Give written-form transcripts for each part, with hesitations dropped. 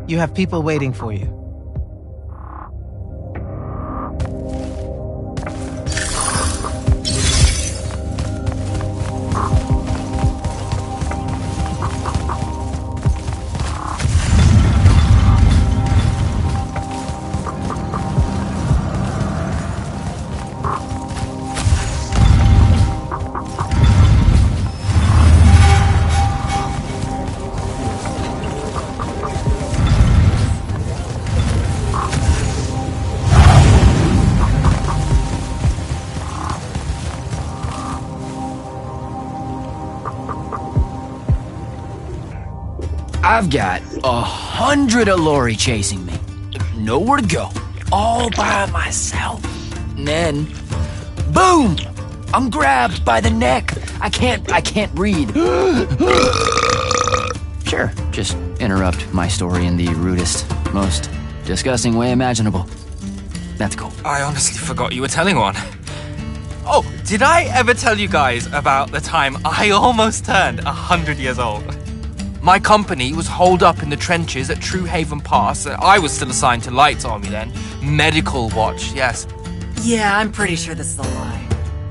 You have people waiting for you. I've got 100 Allori chasing me. Nowhere to go. All by myself. And then, boom! I'm grabbed by the neck. I can't breathe. Sure, just interrupt my story in the rudest, most disgusting way imaginable. That's cool. I honestly forgot you were telling one. Oh, did I ever tell you guys about the time I almost turned 100 years old? My company was holed up in the trenches at True Haven Pass. I was still assigned to Lights Army then. Medical watch, yes. Yeah, I'm pretty sure this is a lie.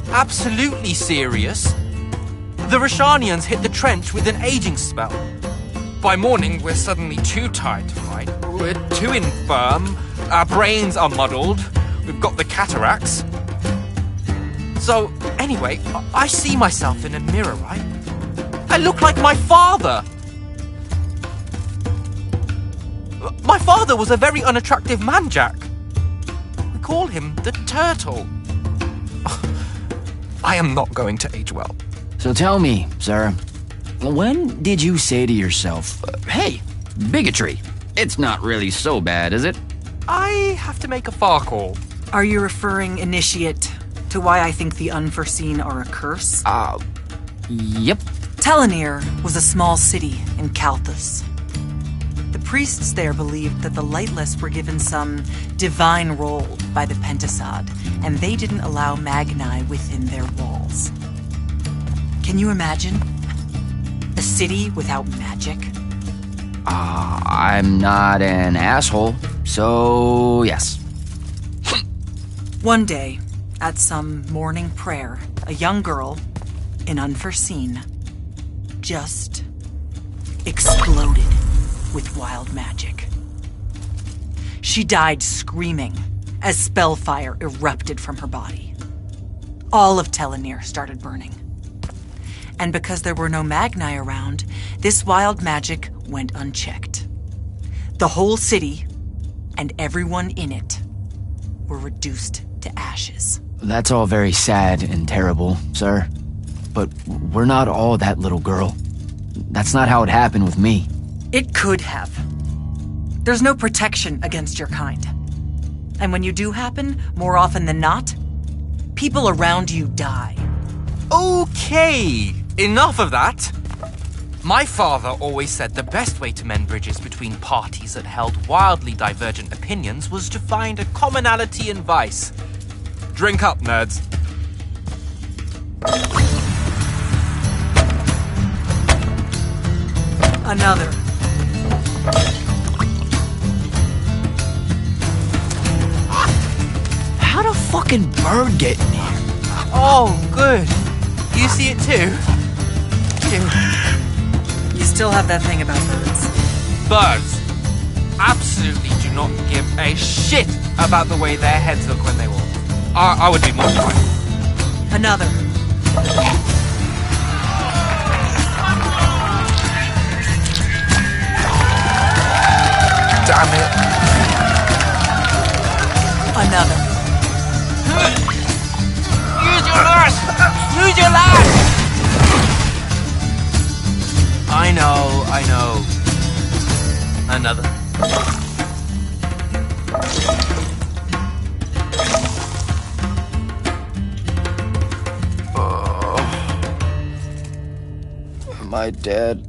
Absolutely serious. The Rashanians hit the trench with an aging spell. By morning, we're suddenly too tired to fight. We're too infirm. Our brains are muddled. We've got the cataracts. So, anyway, I see myself in a mirror, right? I look like my father. My father was a very unattractive man, Jack. We call him the Turtle. I am not going to age well. So tell me, sir, when did you say to yourself, hey, bigotry, it's not really so bad, is it? I have to make a far call. Are you referring, Initiate, to why I think the unforeseen are a curse? Yep. Telenir was a small city in Kalthus. The priests there believed that the Lightless were given some divine role by the Pentasod, and they didn't allow Magni within their walls. Can you imagine? A city without magic? I'm not an asshole, so yes. One day, at some morning prayer, a young girl, in Unforeseen, just exploded with wild magic. She died screaming as spellfire erupted from her body. All of Telenir started burning. And because there were no Magni around, this wild magic went unchecked. The whole city, and everyone in it, were reduced to ashes. That's all very sad and terrible, sir. But we're not all that little girl. That's not how it happened with me. It could have. There's no protection against your kind. And when you do happen, more often than not, people around you die. Okay, enough of that. My father always said the best way to mend bridges between parties that held wildly divergent opinions was to find a commonality in vice. Drink up, nerds. Another. How'd a fucking bird get in here? Oh, good. You see it too? You still have that thing about birds. Birds absolutely do not give a shit about the way their heads look when they walk. I would be mortified. Another. Damn it. Another. Use your lash! Use your lash! I know. Another. Am I dead?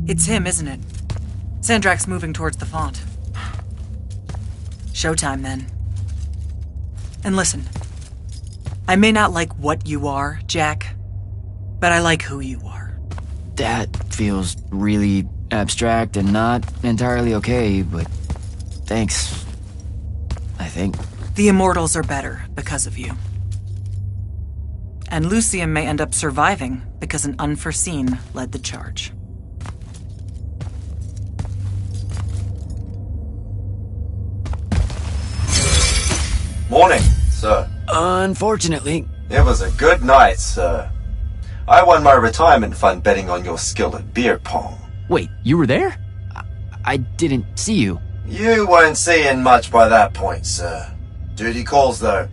It's him, isn't it? Sandrak's moving towards the font. Showtime, then. And listen, I may not like what you are, Jack, but I like who you are. That feels really abstract and not entirely okay, but thanks. I think. The Immortals are better because of you. And Lucian may end up surviving because an unforeseen led the charge. Morning, sir. Unfortunately, It was a good night, sir. I won my retirement fund betting on your skill at beer pong. wait, you were there? I didn't see you. You weren't seeing much by that point, sir. Duty calls, though.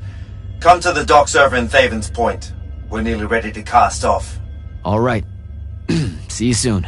Come to the docks over in Thaven's Point. We're nearly ready to cast off. All right. See you soon.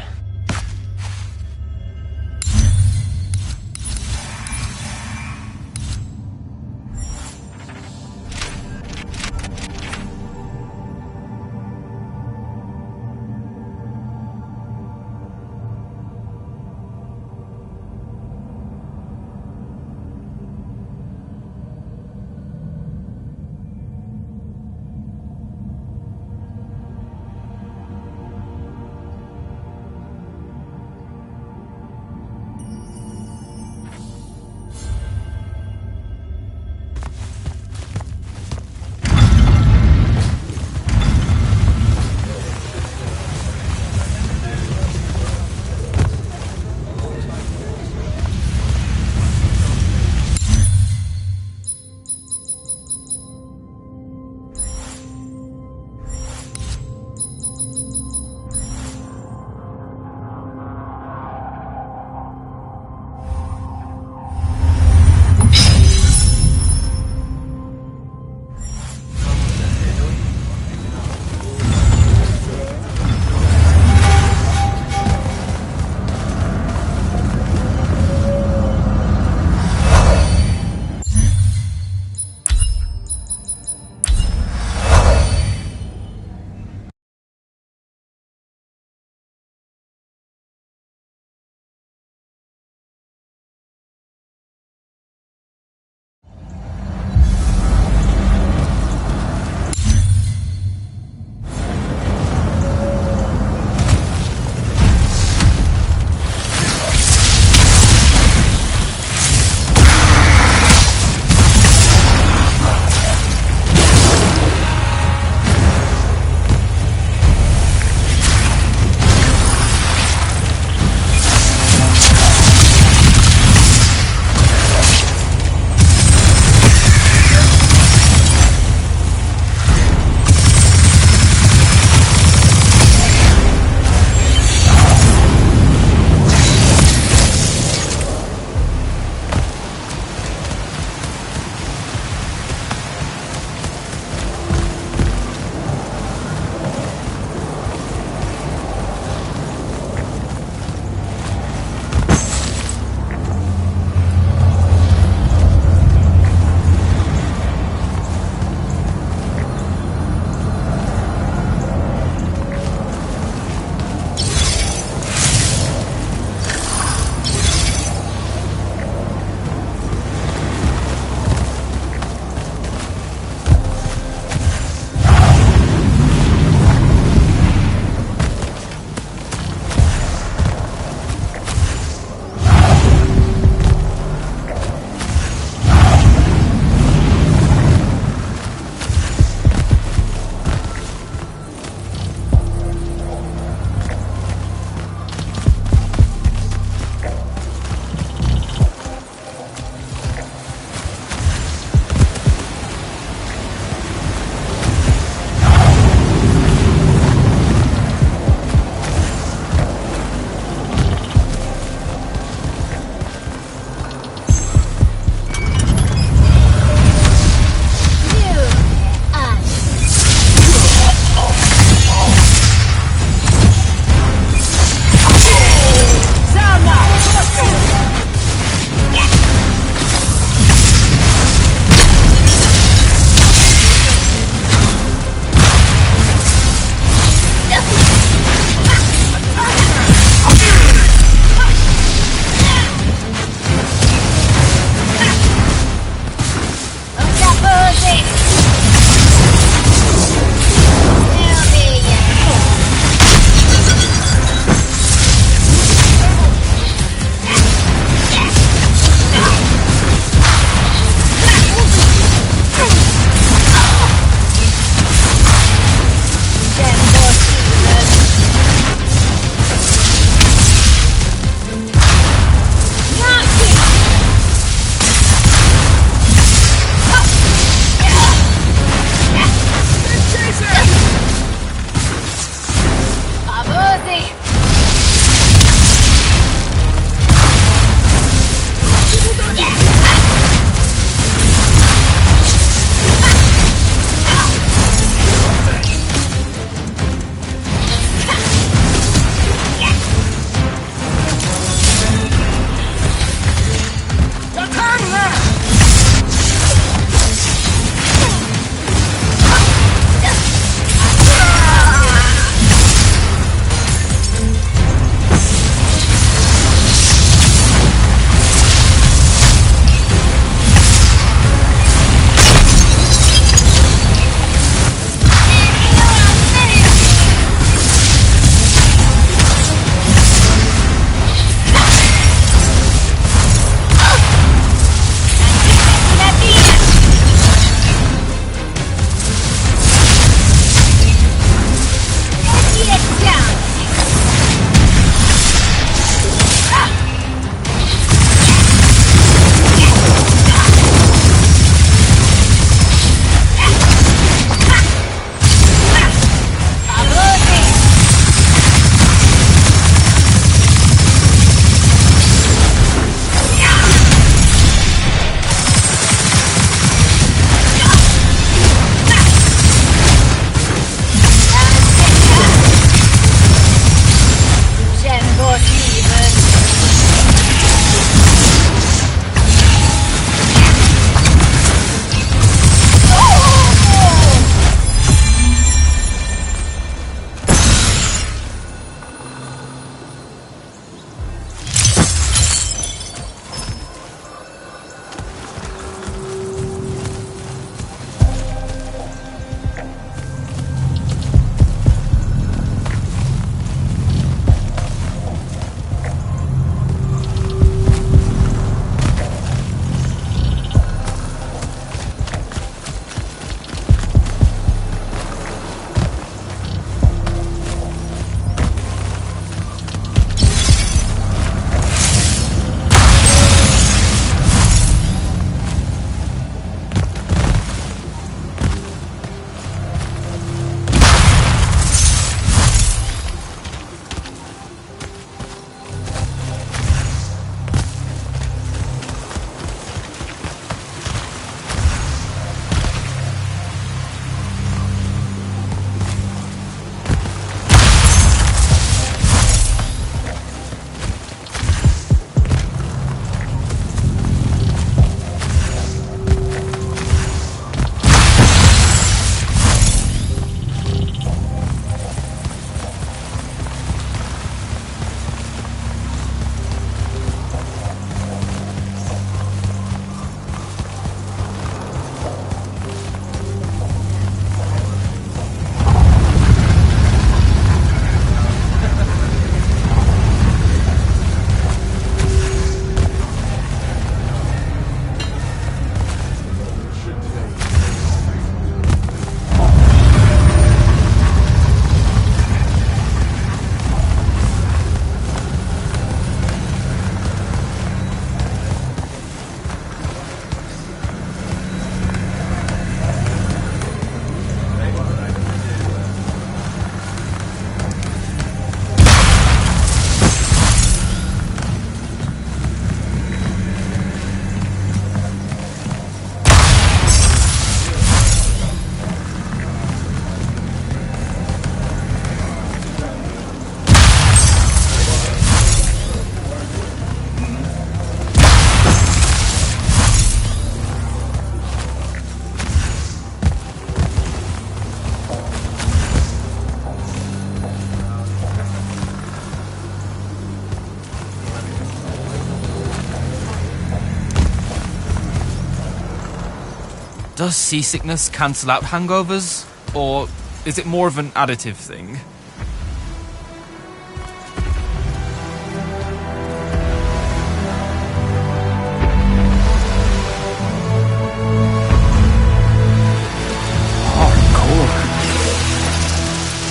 Does seasickness cancel out hangovers? Or is it more of an additive thing?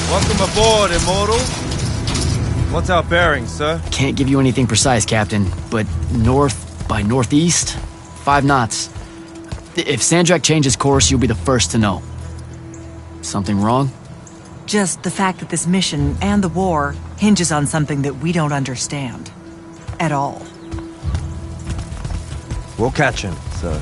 Welcome aboard, Immortal. What's our bearing, sir? Can't give you anything precise, Captain, but north by northeast, 5 knots. If Sandrak changes course, you'll be the first to know. Something wrong? Just the fact that this mission and the war hinges on something that we don't understand. At all. We'll catch him, sir.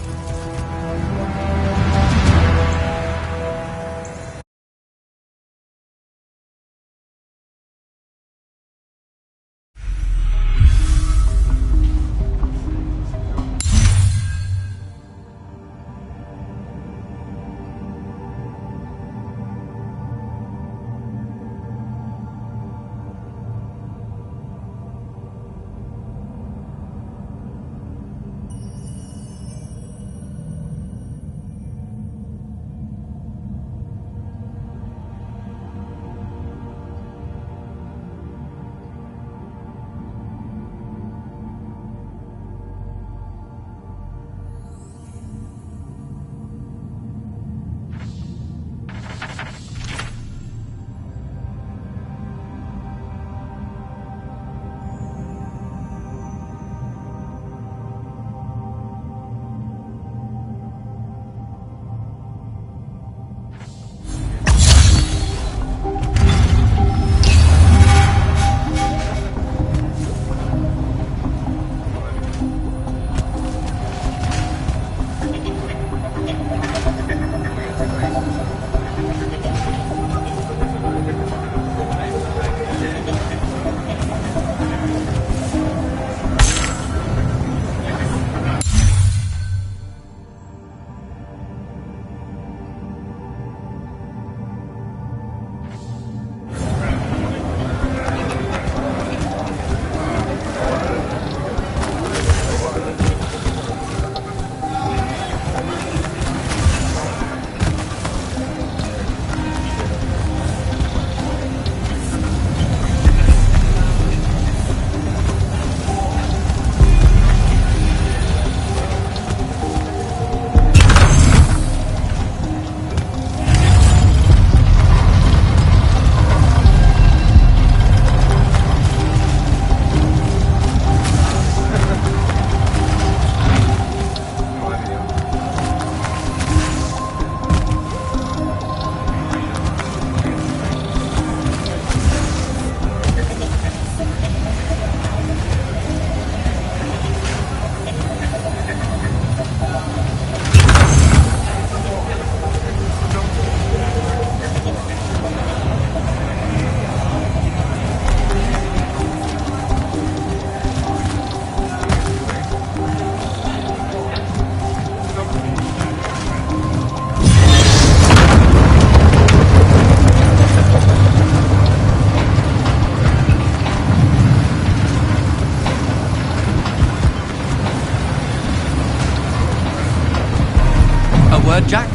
Word, Jack?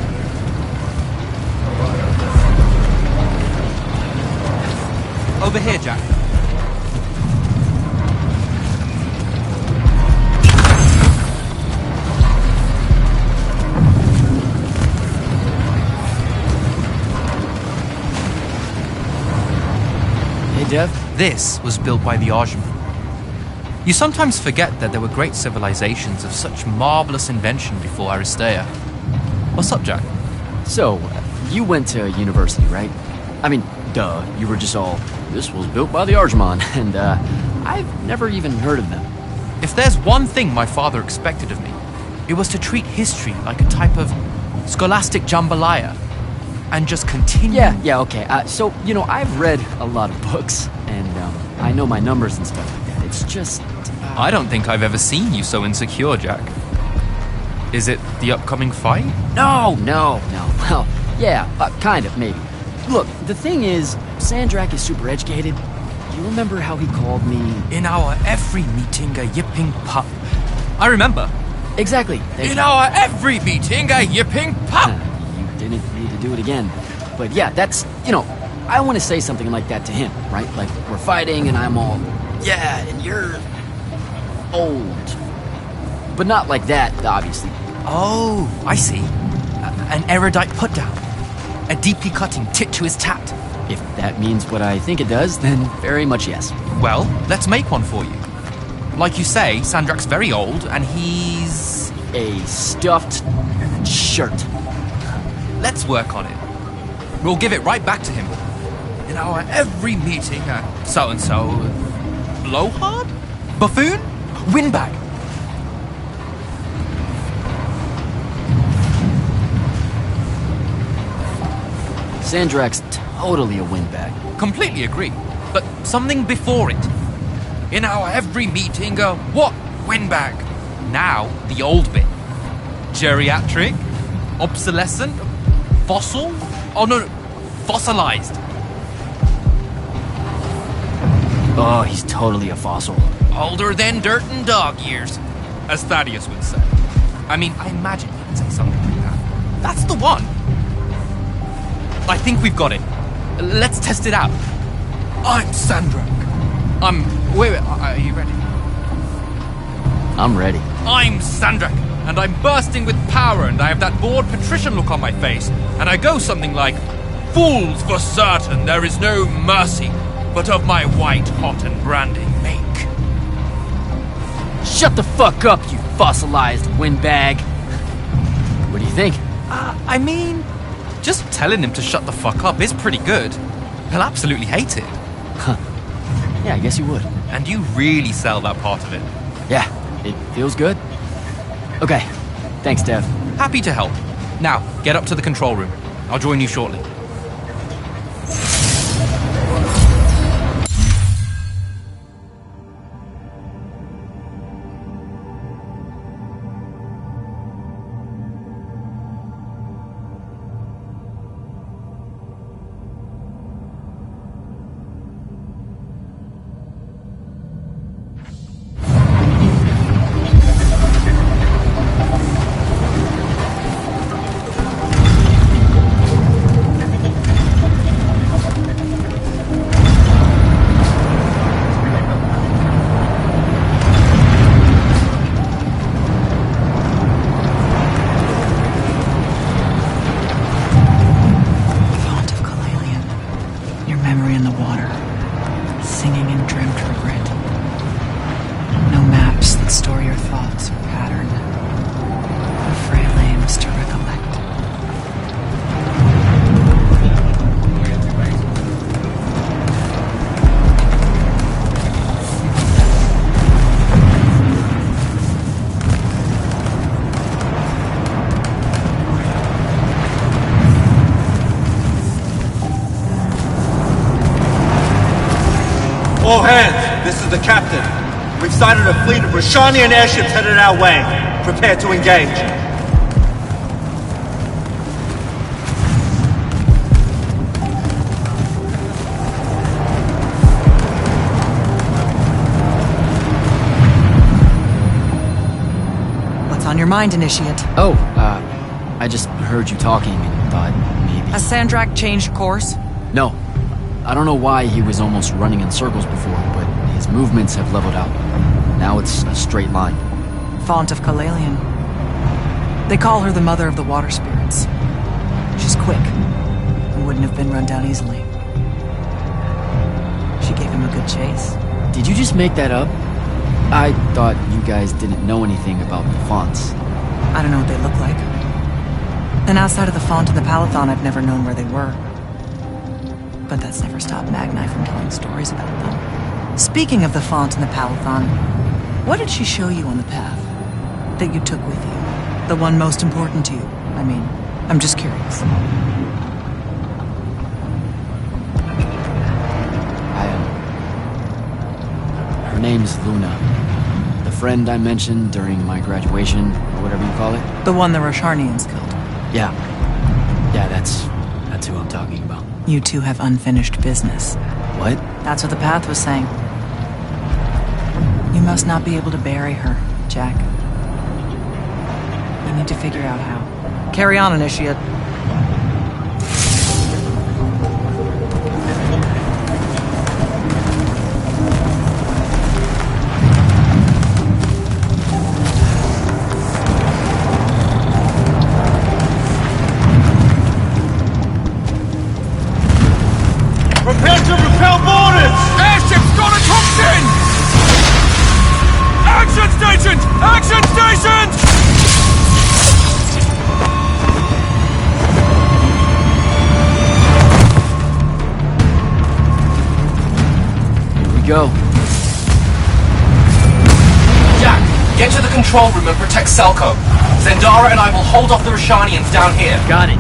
Over here, Jack. Hey, Dev. This was built by the Ajman. You sometimes forget that there were great civilizations of such marvelous invention before Aristea. What's up, Jack? So, you went to university, right? I mean, duh, you were just all, this was built by the Arjman, and I've never even heard of them. If there's one thing my father expected of me, it was to treat history like a type of scholastic jambalaya, and just continue... Yeah, okay. So, I've read a lot of books, and I know my numbers and stuff like that. It's just... I don't think I've ever seen you so insecure, Jack. Is it the upcoming fight? No. Well, yeah, kind of, maybe. Look, the thing is, Sandrak is super educated. You remember how he called me... In our every meeting, a yipping pup. I remember. Exactly. Thank In you. our every meeting, a yipping pop! You didn't need to do it again. But yeah, that's, I want to say something like that to him, right? Like, we're fighting and I'm all, yeah, and you're old. But not like that, obviously. Oh, I see. An erudite put-down. A deeply cutting tit to his tat. If that means what I think it does, then very much yes. Well, let's make one for you. Like you say, Sandrak's very old, and he's... A stuffed shirt. Let's work on it. We'll give it right back to him. In our every meeting, so-and-so... Blowhard? Buffoon? Windbag? Sandrak's totally a windbag. Completely agree. But something before it. In our every meeting, what? Windbag. Now, the old bit. Geriatric? Obsolescent? Fossil? Oh no, fossilized. Oh, he's totally a fossil. Older than dirt and dog years, as Thaddeus would say. I mean, I imagine he'd say something like that. That's the one. I think we've got it. Let's test it out. I'm Sandrak. Wait, are you ready? I'm ready. I'm Sandrak, and I'm bursting with power, and I have that bored patrician look on my face, and I go something like, "Fools, for certain, there is no mercy, but of my white hot and branding make." Shut the fuck up, you fossilized windbag. What do you think? I mean, just telling him to shut the fuck up is pretty good. He'll absolutely hate it. Yeah, I guess you would. And you really sell that part of it. Yeah, it feels good. Okay, thanks, Dev. Happy to help. Now, get up to the control room. I'll join you shortly. All hands, this is the captain. We've sighted a fleet of Rashanian airships headed our way. Prepare to engage. What's on your mind, Initiate? Oh, I just heard you talking and thought maybe... Has Sandrak changed course? No. I don't know why he was almost running in circles before, but his movements have leveled out. Now it's a straight line. Font of Colossal. They call her the mother of the water spirits. She's quick and wouldn't have been run down easily. She gave him a good chase. Did you just make that up? I thought you guys didn't know anything about the fonts. I don't know what they look like. And outside of the font and the Palathon, I've never known where they were. But that's never stopped Magni from telling stories about them. Speaking of the font and the Palathon, what did she show you on the path that you took with you? The one most important to you, I mean. I'm just curious. Her name's Luna. The friend I mentioned during my graduation, or whatever you call it. The one the Rosharnians killed. Yeah. Yeah, that's who I'm talking about. You two have unfinished business. What? That's what the path was saying. You must not be able to bury her, Jack. We need to figure out how. Carry on, Initiate. Prepare to repel boarders! Airship's got a toxin! Action stations! Action stations! Here we go. Jack, get to the control room and protect Selco. Zendara and I will hold off the Rashanians down here. Got it.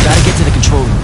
Gotta get to the control room.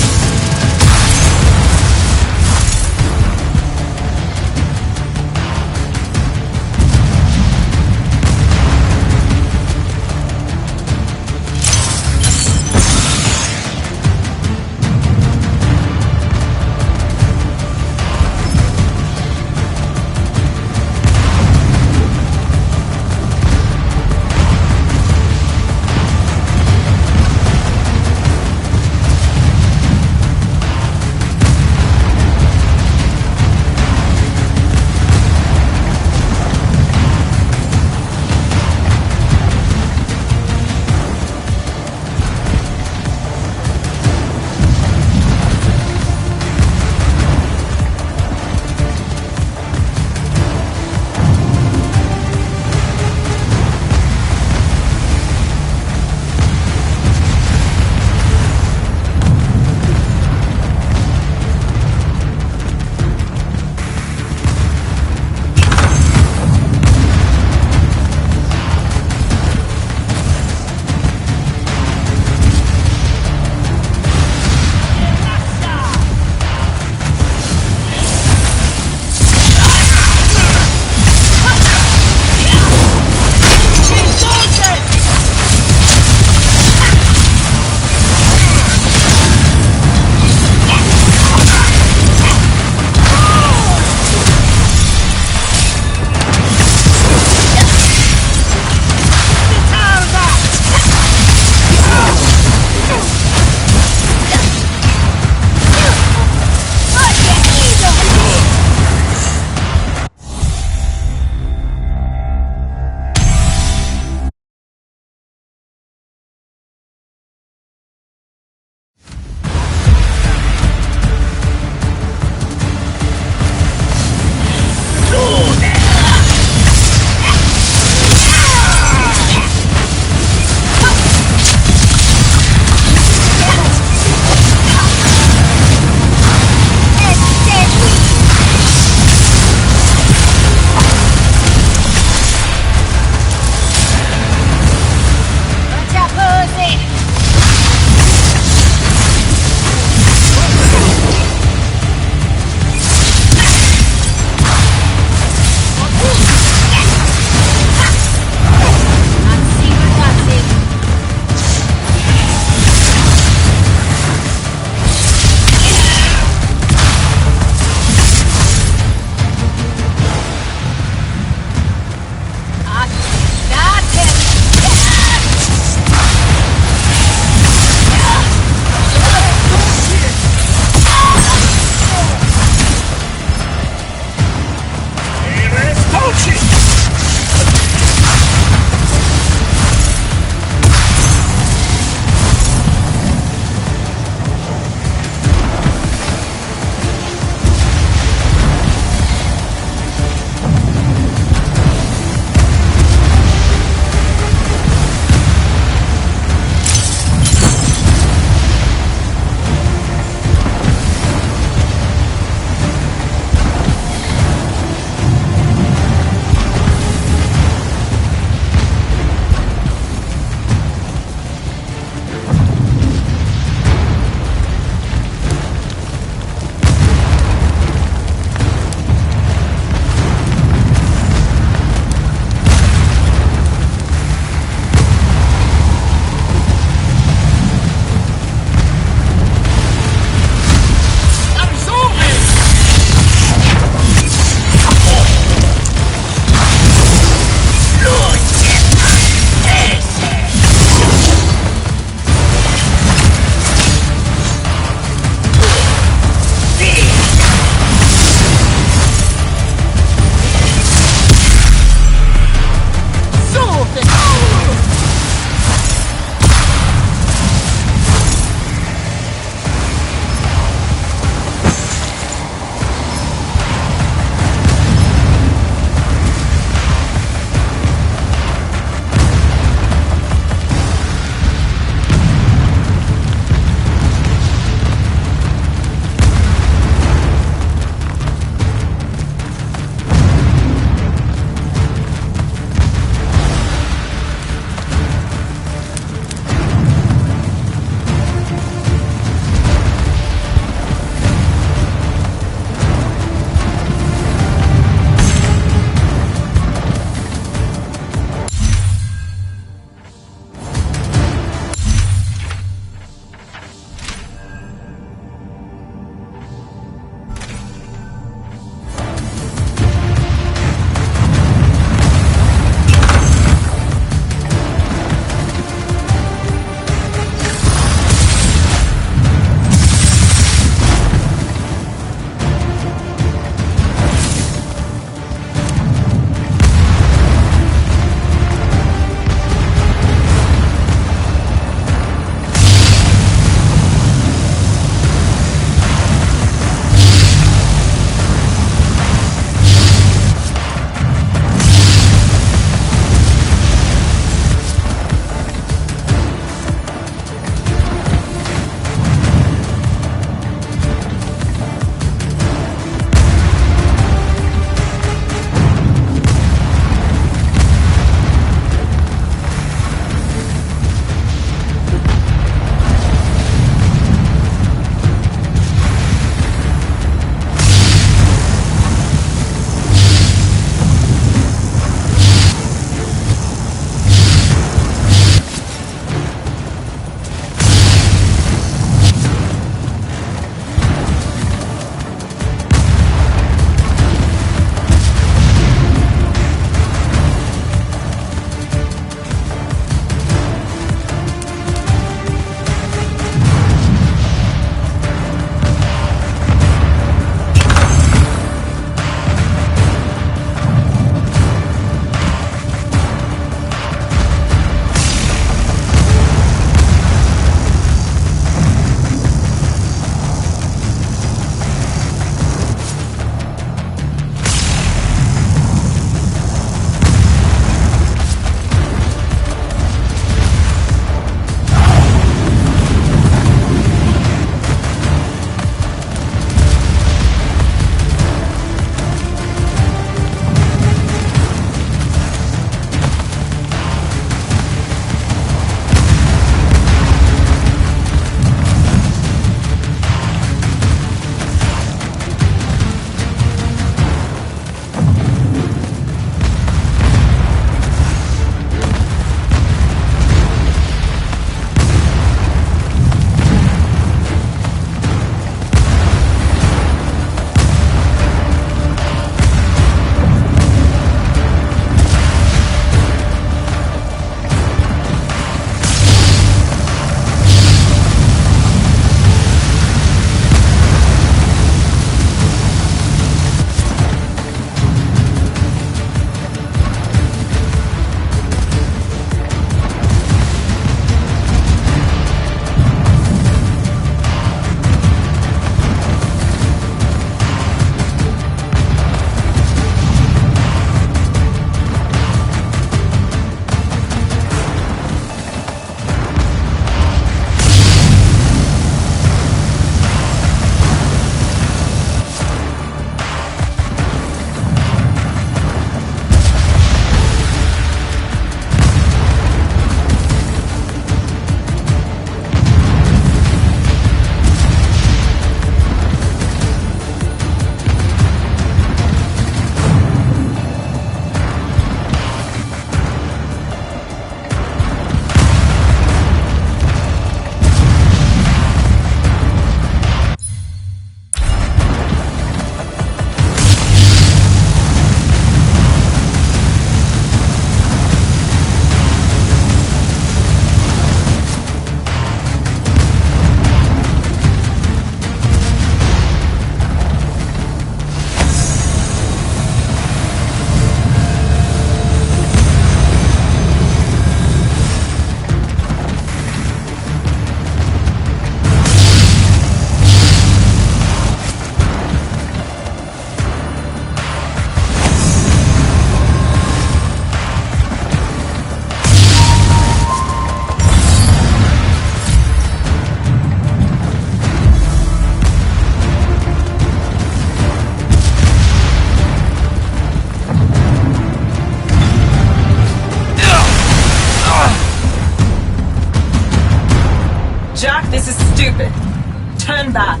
back.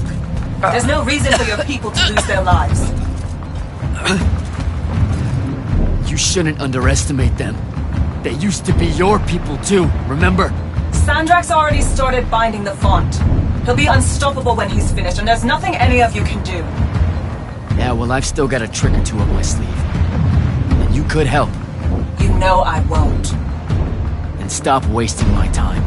There's no reason for your people to lose their lives. You shouldn't underestimate them. They used to be your people too, remember? Sandrak's already started binding the font. He'll be unstoppable when he's finished, and there's nothing any of you can do. Yeah, well, I've still got a trick or two up my sleeve. And you could help. You know I won't. And stop wasting my time.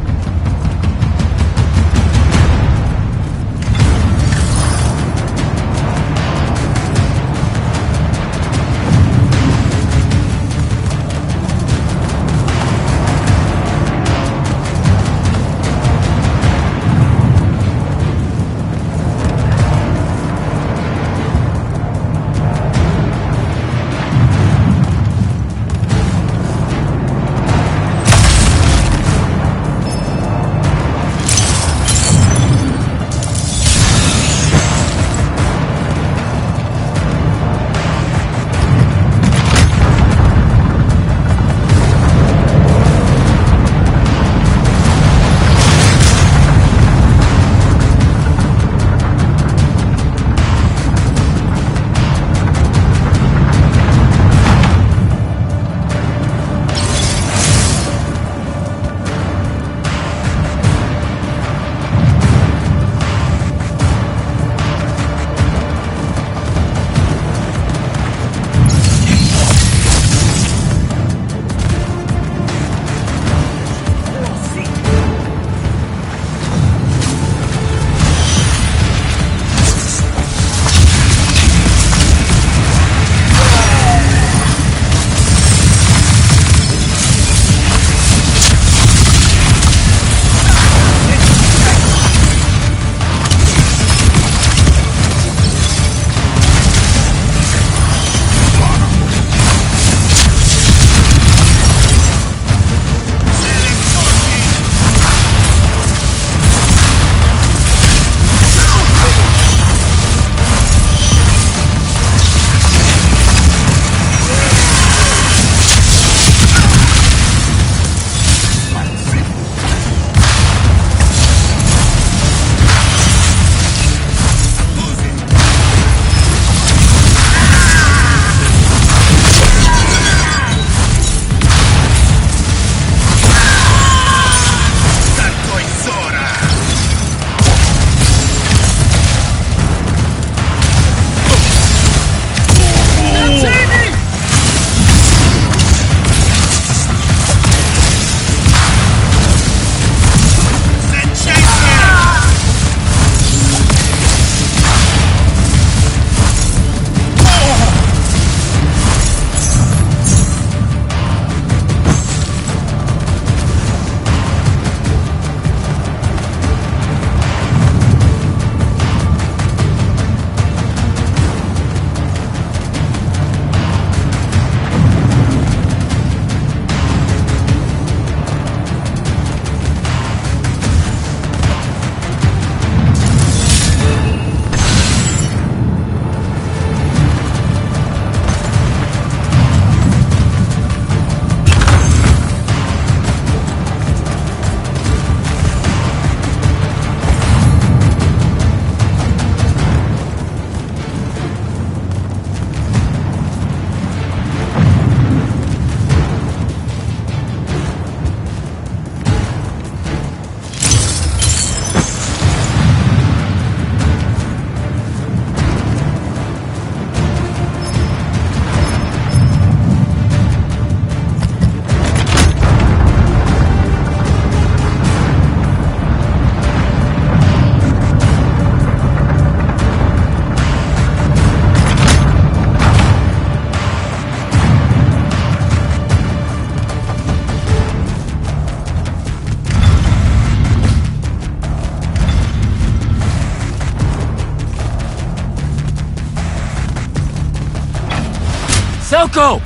Selko!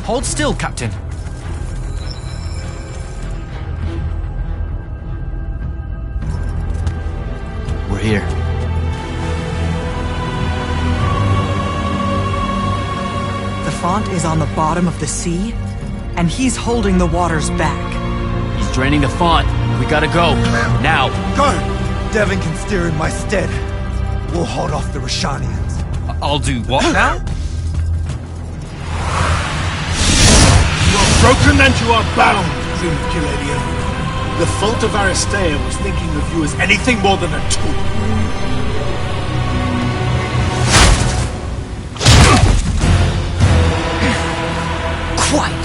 Hold still, Captain. We're here. The font is on the bottom of the sea, and he's holding the waters back. draining the font. We gotta go. Now. Go! Devin can steer in my stead. We'll hold off the Rashanians. I'll do what now? You are broken and you are bound, Dream of Kiladian. The fault of Aristea was thinking of you as anything more than a tool. Quiet.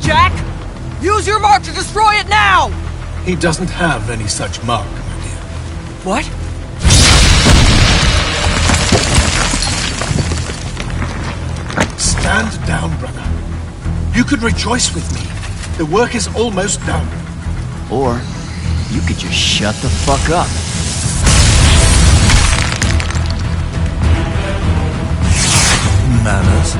Jack! Use your mark to destroy it now! He doesn't have any such mark, my dear. What? Stand down, brother. You could rejoice with me. The work is almost done. Or you could just shut the fuck up. Manners.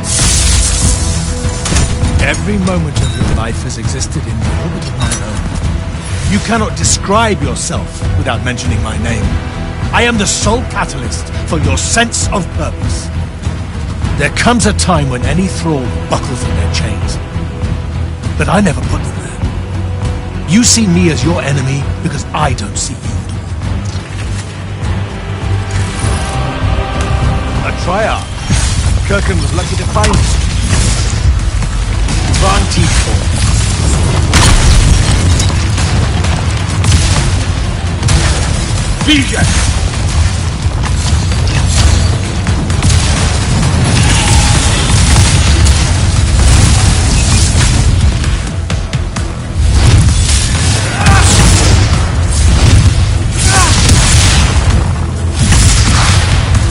Every moment of your life has existed in the orbit of my own. You cannot describe yourself without mentioning my name. I am the sole catalyst for your sense of purpose. There comes a time when any thrall buckles in their chains. But I never put them there. You see me as your enemy because I don't see you. A triarch. Kirkin was lucky to find it. Van T4. Vision!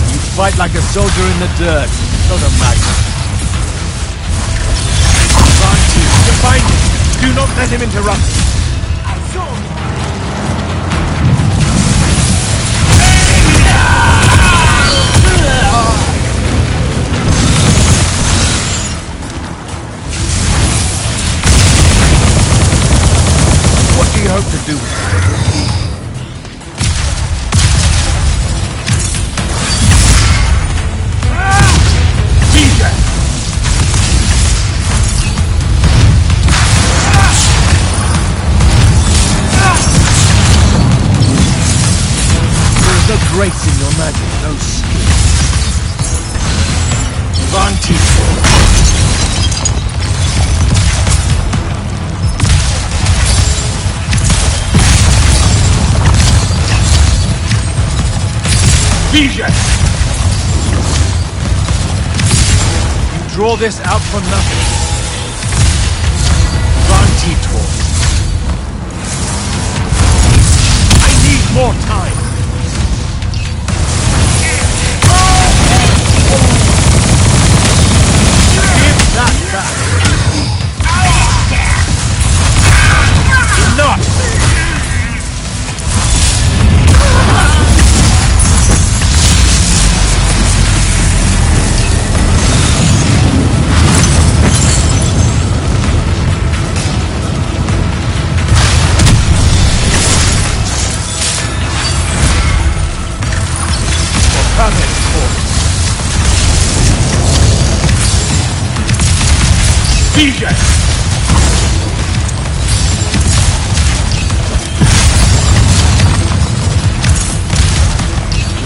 You fight like a soldier in the dirt, not a magnet. Vanti, define him! Do not let him interrupt! What do you hope to do with it? There is no grace in your magic, no skill. Vanti. Vision! You draw this out for nothing. Vantitor. I need more time. Give that back. Enough! DJ!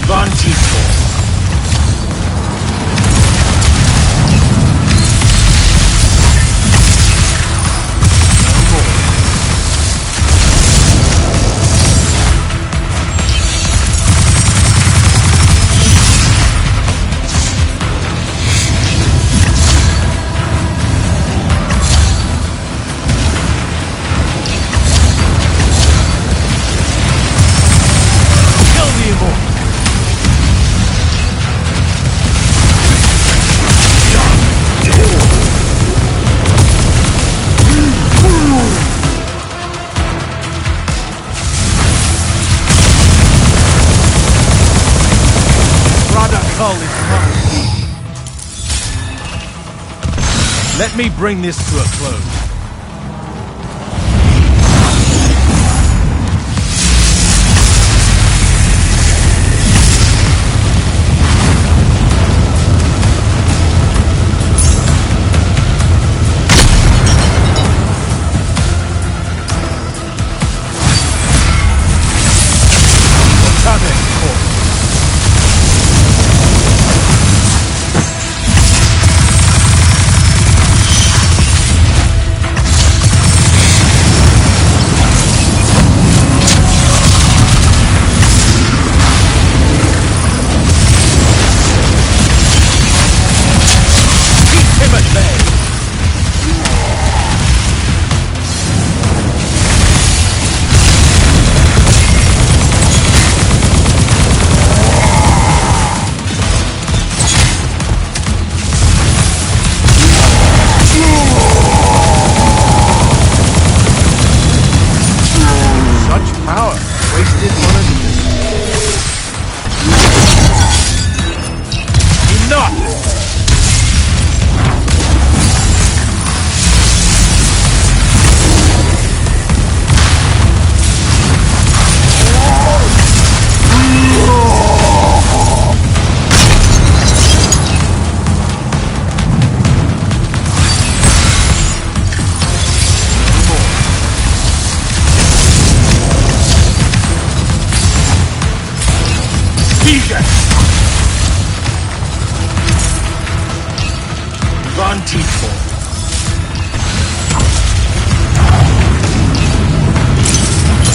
Vantitor. Let me bring this to a close.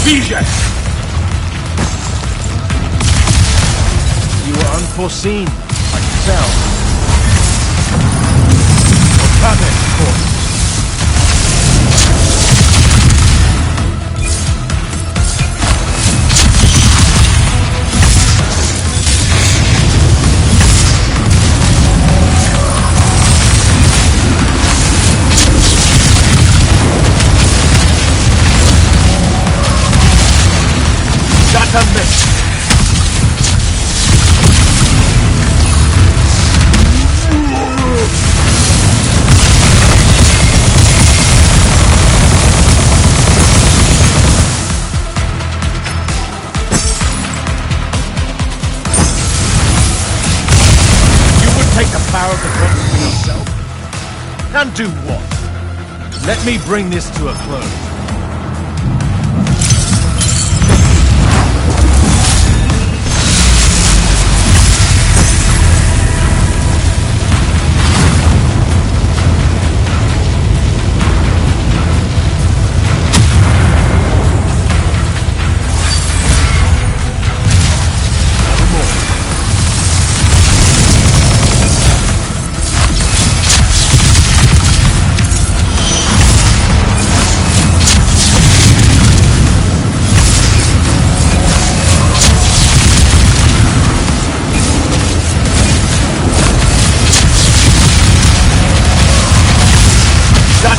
Vision! You were unforeseen, like Cell. Okame, of course. Shut a miss! Take the power of the gods for yourself? And do what? Let me bring this to a close.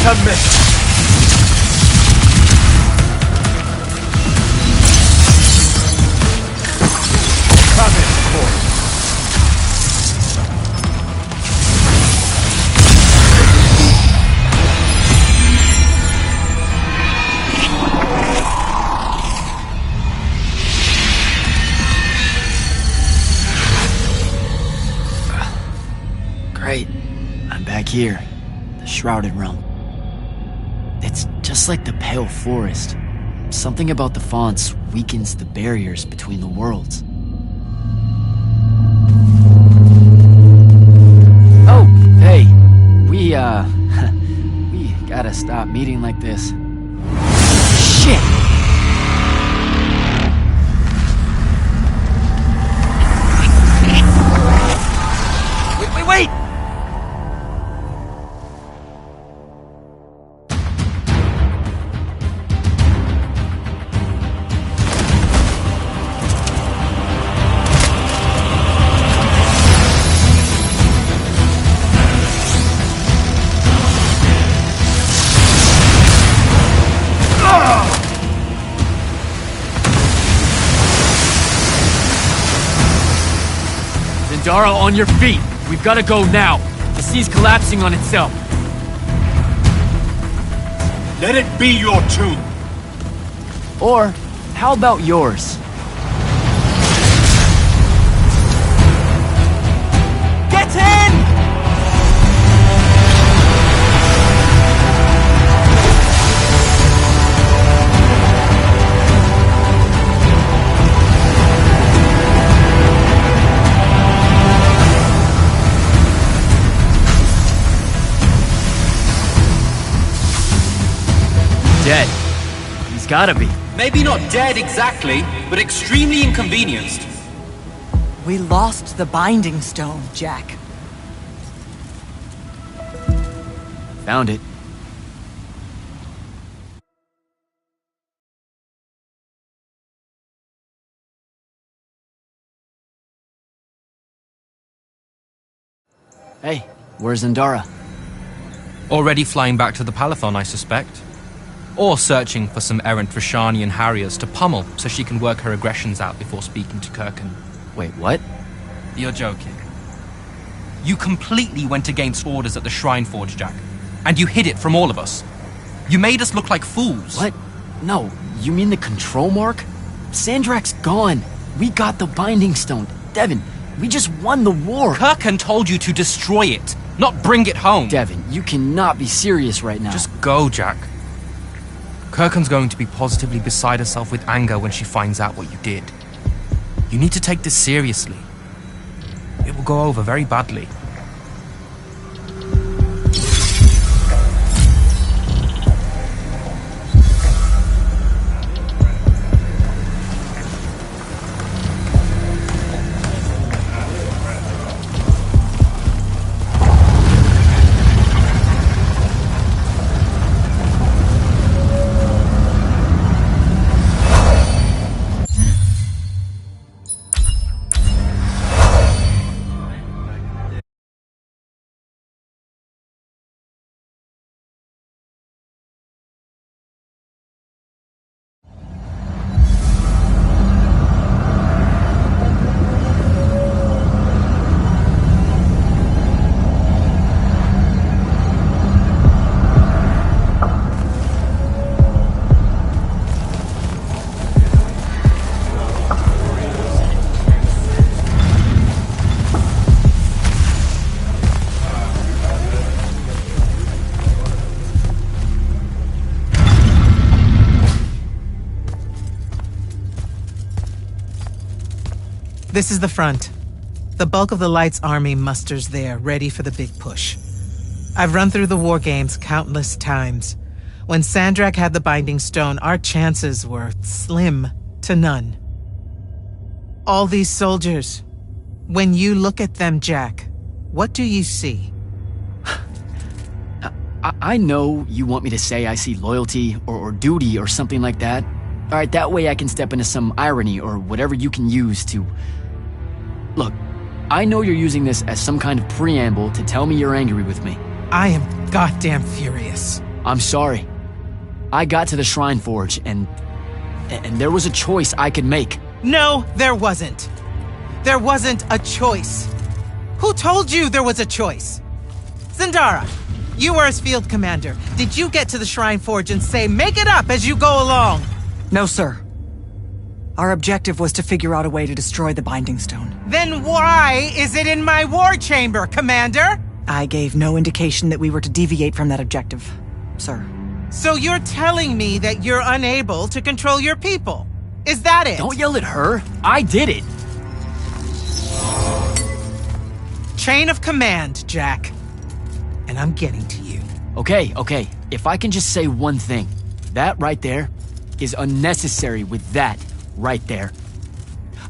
A miss. Come in, boy. Great. I'm back here. The Shrouded Realm. It's just like the Pale Forest. Something about the fonts weakens the barriers between the worlds. Oh, hey. We gotta stop meeting like this. Shit! Wait! Zendara, on your feet! We've gotta go now! The sea's collapsing on itself! Let it be your tomb! Or, how about yours? Get in! Dead. He's gotta be. Maybe not dead exactly, but extremely inconvenienced. We lost the Binding Stone, Jack. Found it. Hey, where's Zendara? Already flying back to the Palathon, I suspect. Or searching for some errant Rashanian Harriers to pummel so she can work her aggressions out before speaking to Kirkan. Wait, what? You're joking. You completely went against orders at the Shrine Forge, Jack. And you hid it from all of us. You made us look like fools. What? No, you mean the control mark? Sandrak's gone. We got the Binding Stone. Devin, we just won the war. Kirkan told you to destroy it, not bring it home. Devin, you cannot be serious right now. Just go, Jack. Kirkan's going to be positively beside herself with anger when she finds out what you did. You need to take this seriously. It will go over very badly. This is the front. The bulk of the Light's army musters there, ready for the big push. I've run through the war games countless times. When Sandrak had the Binding Stone, our chances were slim to none. All these soldiers, when you look at them, Jack, what do you see? I know you want me to say I see loyalty or duty or something like that. All right, that way I can step into some irony or whatever you can use to... Look, I know you're using this as some kind of preamble to tell me you're angry with me. I am goddamn furious. I'm sorry. I got to the Shrine Forge and there was a choice I could make. No, there wasn't. There wasn't a choice. Who told you there was a choice? Zendara, you were as field commander. Did you get to the Shrine Forge and say, make it up as you go along? No, sir. Our objective was to figure out a way to destroy the Binding Stone. Then why is it in my war chamber, Commander? I gave no indication that we were to deviate from that objective, sir. So you're telling me that you're unable to control your people? Is that it? Don't yell at her. I did it. Chain of command, Jack. And I'm getting to you. Okay. If I can just say one thing. That right there is unnecessary with that right there.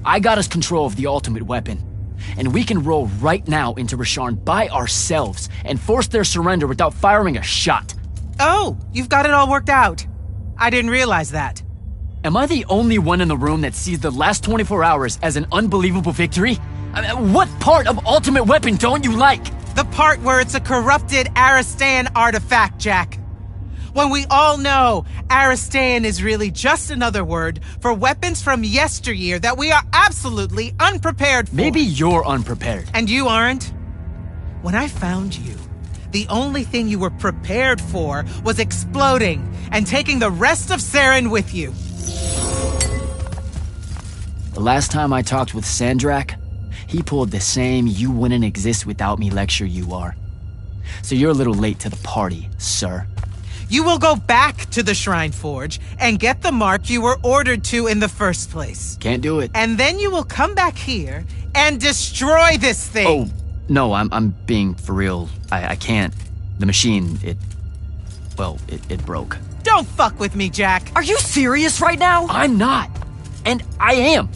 I got us control of the ultimate weapon. And we can roll right now into Rasharn by ourselves and force their surrender without firing a shot. Oh, you've got it all worked out. I didn't realize that. Am I the only one in the room that sees the last 24 hours as an unbelievable victory? I mean, what part of Ultimate Weapon don't you like? The part where it's a corrupted Aristean artifact, Jack. When we all know Aristean is really just another word for weapons from yesteryear that we are absolutely unprepared for. Maybe you're unprepared. And you aren't? When I found you, the only thing you were prepared for was exploding and taking the rest of Saren with you. The last time I talked with Sandrak, he pulled the same "you wouldn't exist without me" lecture you are. So you're a little late to the party, sir. You will go back to the Shrine Forge and get the mark you were ordered to in the first place. Can't do it. And then you will come back here and destroy this thing. Oh, no, I'm being for real. I can't. The machine, it broke. Don't fuck with me, Jack. Are you serious right now? I'm not. And I am.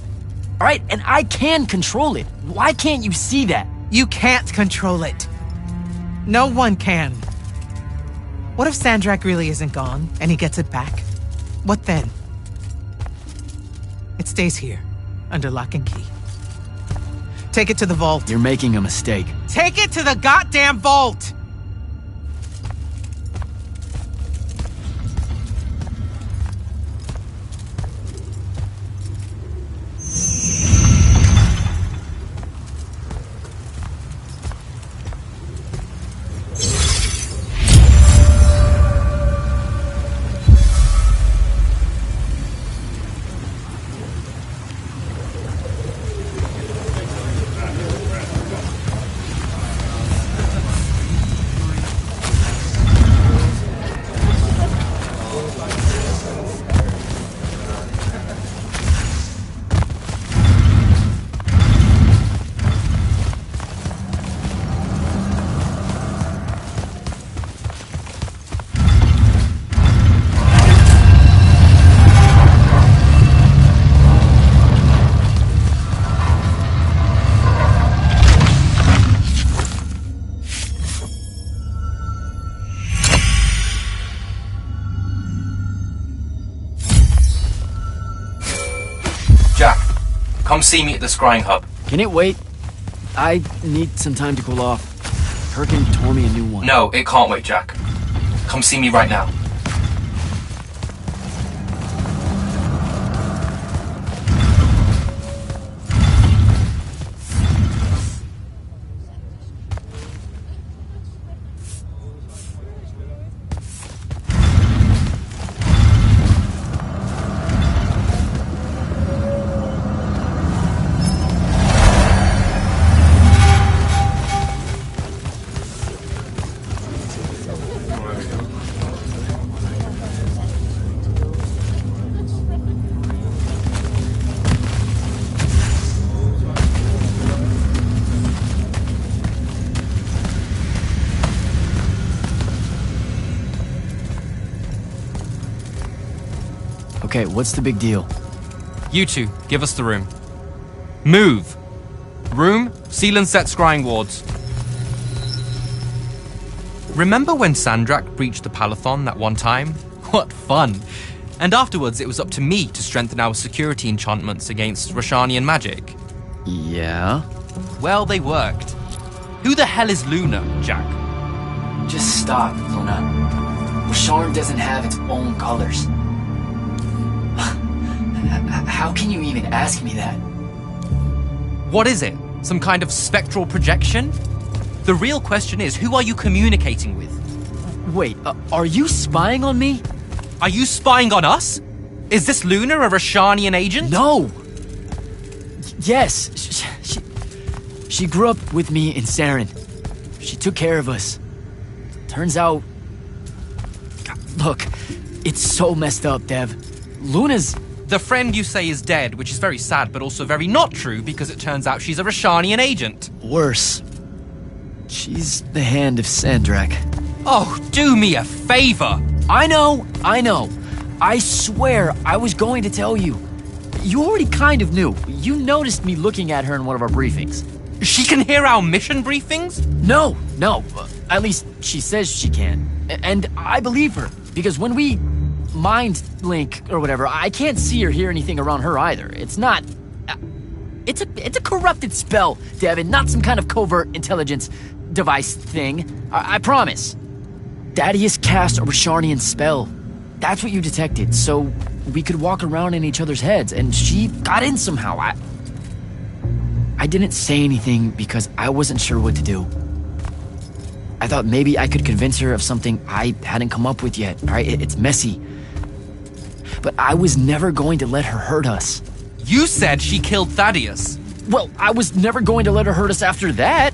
All right? And I can control it. Why can't you see that? You can't control it. No one can. What if Sandrak really isn't gone and he gets it back? What then? It stays here, under lock and key. Take it to the vault. You're making a mistake. Take it to the goddamn vault! Come see me at the scrying hub. Can it wait? I need some time to cool off. Perkin tore me a new one. No, it can't wait, Jack. Come see me right now. Okay, what's the big deal? You two, give us the room. Move! Room, seal and set scrying wards. Remember when Sandrak breached the Palathon that one time? What fun! And afterwards, it was up to me to strengthen our security enchantments against Roshanian magic. Yeah? Well, they worked. Who the hell is Luna, Jack? Just stop, Luna. Sharn doesn't have its own colors. How can you even ask me that? What is it? Some kind of spectral projection? The real question is, who are you communicating with? Wait, are you spying on me? Are you spying on us? Is this Luna a Roshanian agent? No! Yes, she grew up with me in Saren. She took care of us. Turns out... Look, it's so messed up, Dev. Luna's... The friend you say is dead, which is very sad, but also very not true, because it turns out she's a Roshanian agent. Worse. She's the hand of Sandrak. Oh, do me a favor! I know. I swear I was going to tell you. You already kind of knew. You noticed me looking at her in one of our briefings. She can hear our mission briefings? No. At least she says she can. And I believe her, because when we mind link or whatever, I can't see or hear anything around her either. It's not... It's a corrupted spell, Devin, not some kind of covert intelligence device thing. I promise. Thaddeus cast a Rosharnian spell. That's what you detected, so we could walk around in each other's heads, and she got in somehow. I didn't say anything because I wasn't sure what to do. I thought maybe I could convince her of something I hadn't come up with yet, right? It's messy. But I was never going to let her hurt us. You said she killed Thaddeus. Well, I was never going to let her hurt us after that.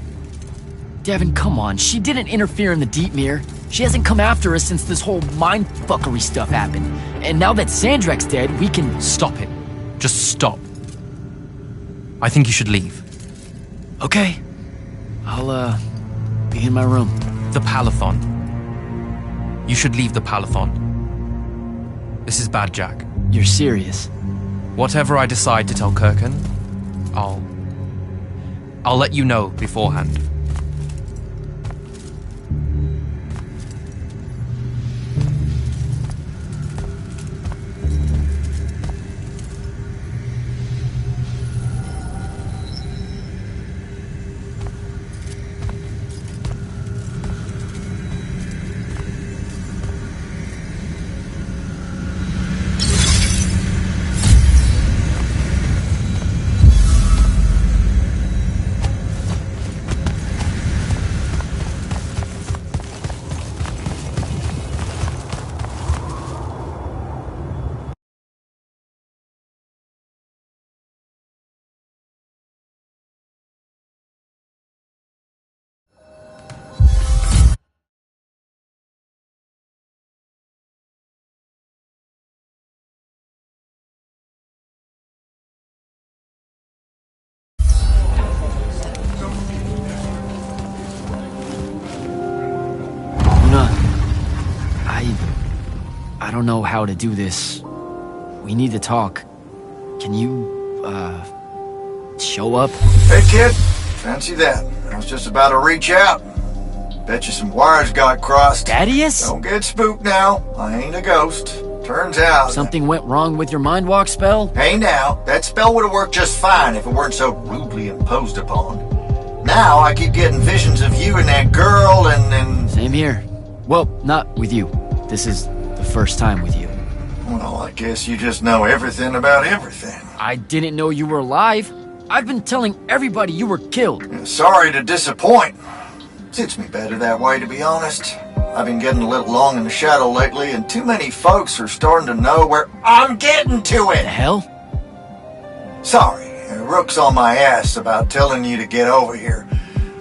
Devin, come on. She didn't interfere in the Deep Mirror. She hasn't come after us since this whole mindfuckery stuff happened. And now that Sandrak's dead, we can... Stop it. Just stop. I think you should leave. Okay. I'll, be in my room. The Palathon. You should leave the Palathon. This is bad, Jack. You're serious? Whatever I decide to tell Kirkan, I'll let you know beforehand. I don't know how to do this. We need to talk. Can you, show up? Hey, kid. Fancy that. I was just about to reach out. Bet you some wires got crossed. Thaddeus? Don't get spooked now. I ain't a ghost. Turns out... Something went wrong with your mind walk spell? Hey now, that spell would have worked just fine if it weren't so rudely imposed upon. Now I keep getting visions of you and that girl and... Same here. Well, not with you. This is the first time with you. Well, I guess you just know everything about everything. I didn't know you were alive. I've been telling everybody you were killed. Yeah, sorry to disappoint. Suits me better that way, to be honest. I've been getting a little long in the shadow lately, and too many folks are starting to know where I'm getting to it. The hell? Sorry, Rook's on my ass about telling you to get over here.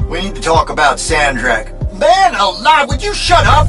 We need to talk about Sandrak. Man alive, would you shut up?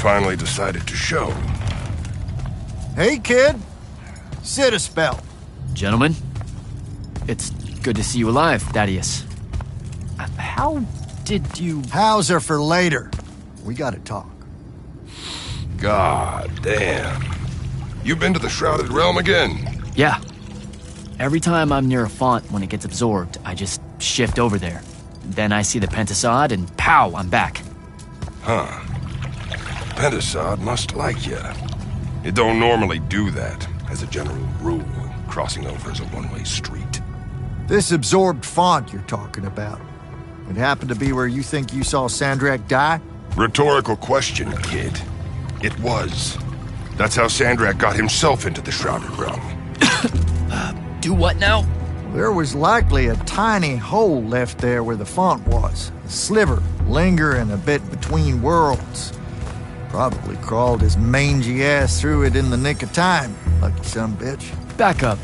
finally decided to show. Hey, kid. Sit a spell. Gentlemen, it's good to see you alive, Thaddeus. How did you... How's are for later. We gotta talk. God damn. You been to the Shrouded Realm again? Yeah. Every time I'm near a font when it gets absorbed, I just shift over there. Then I see the Pentasod, and pow, I'm back. Huh. Pentasod must like you. It don't normally do that, as a general rule. Crossing over is a one-way street. This absorbed font you're talking about. It happened to be where you think you saw Sandrak die? Rhetorical question, kid. It was. That's how Sandrak got himself into the Shrouded Realm. Do what now? There was likely a tiny hole left there where the font was. A sliver, lingering a bit between worlds. Probably crawled his mangy ass through it in the nick of time. Lucky sumbitch. Back up.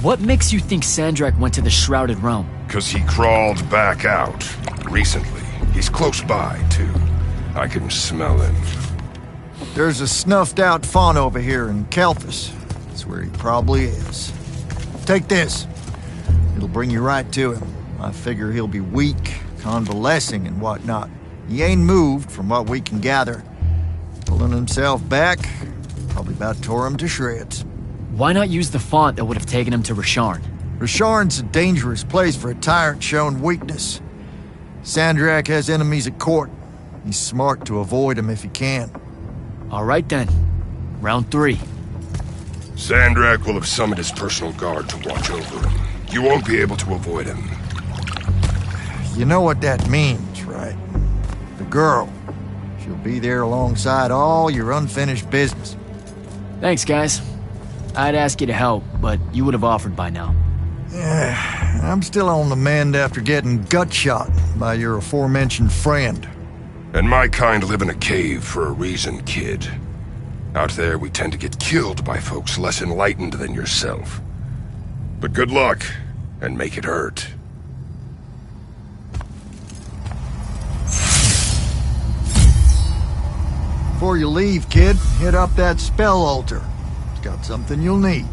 What makes you think Sandrak went to the Shrouded Realm? 'Cause he crawled back out. Recently. He's close by, too. I can smell him. There's a snuffed out font over here in Kelthus. That's where he probably is. Take this. It'll bring you right to him. I figure he'll be weak, convalescing and whatnot. He ain't moved from what we can gather. Pulling himself back, probably about tore him to shreds. Why not use the font that would have taken him to Rasharn? Rasharn's a dangerous place for a tyrant showing weakness. Sandrak has enemies at court. He's smart to avoid them if he can. All right then. Round 3. Sandrak will have summoned his personal guard to watch over him. You won't be able to avoid him. You know what that means, right? The girl. She'll be there alongside all your unfinished business. Thanks, guys. I'd ask you to help, but you would have offered by now. Yeah, I'm still on the mend after getting gut shot by your aforementioned friend. And my kind live in a cave for a reason, kid. Out there, we tend to get killed by folks less enlightened than yourself. But good luck, and make it hurt. Before you leave, kid, hit up that spell altar. It's got something you'll need.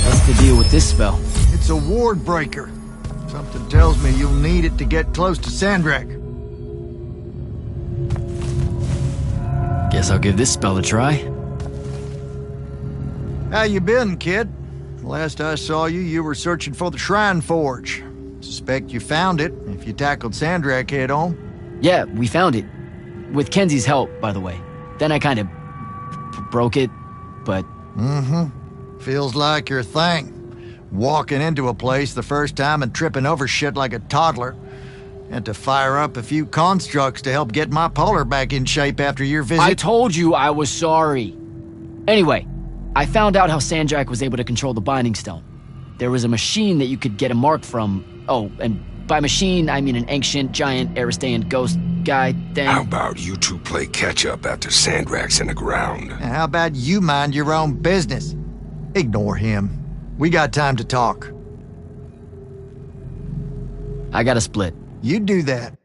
What's the deal with this spell? It's a ward breaker. Something tells me you'll need it to get close to Sandrak. Guess I'll give this spell a try. How you been, kid? Last I saw you, you were searching for the Shrine Forge. Suspect you found it, if you tackled Sandrak head on. Yeah, we found it. With Kenzie's help, by the way. Then I kind of broke it, but... Feels like your thing. Walking into a place the first time and tripping over shit like a toddler. Had to fire up a few constructs to help get my polar back in shape after your visit. I told you I was sorry. Anyway, I found out how Sandrak was able to control the Binding Stone. There was a machine that you could get a mark from. Oh, and by machine, I mean an ancient, giant, Aristean ghost guy thing. How about you two play catch-up after Sandrak's in the ground? How about you mind your own business? Ignore him. We got time to talk. I gotta split. You do that.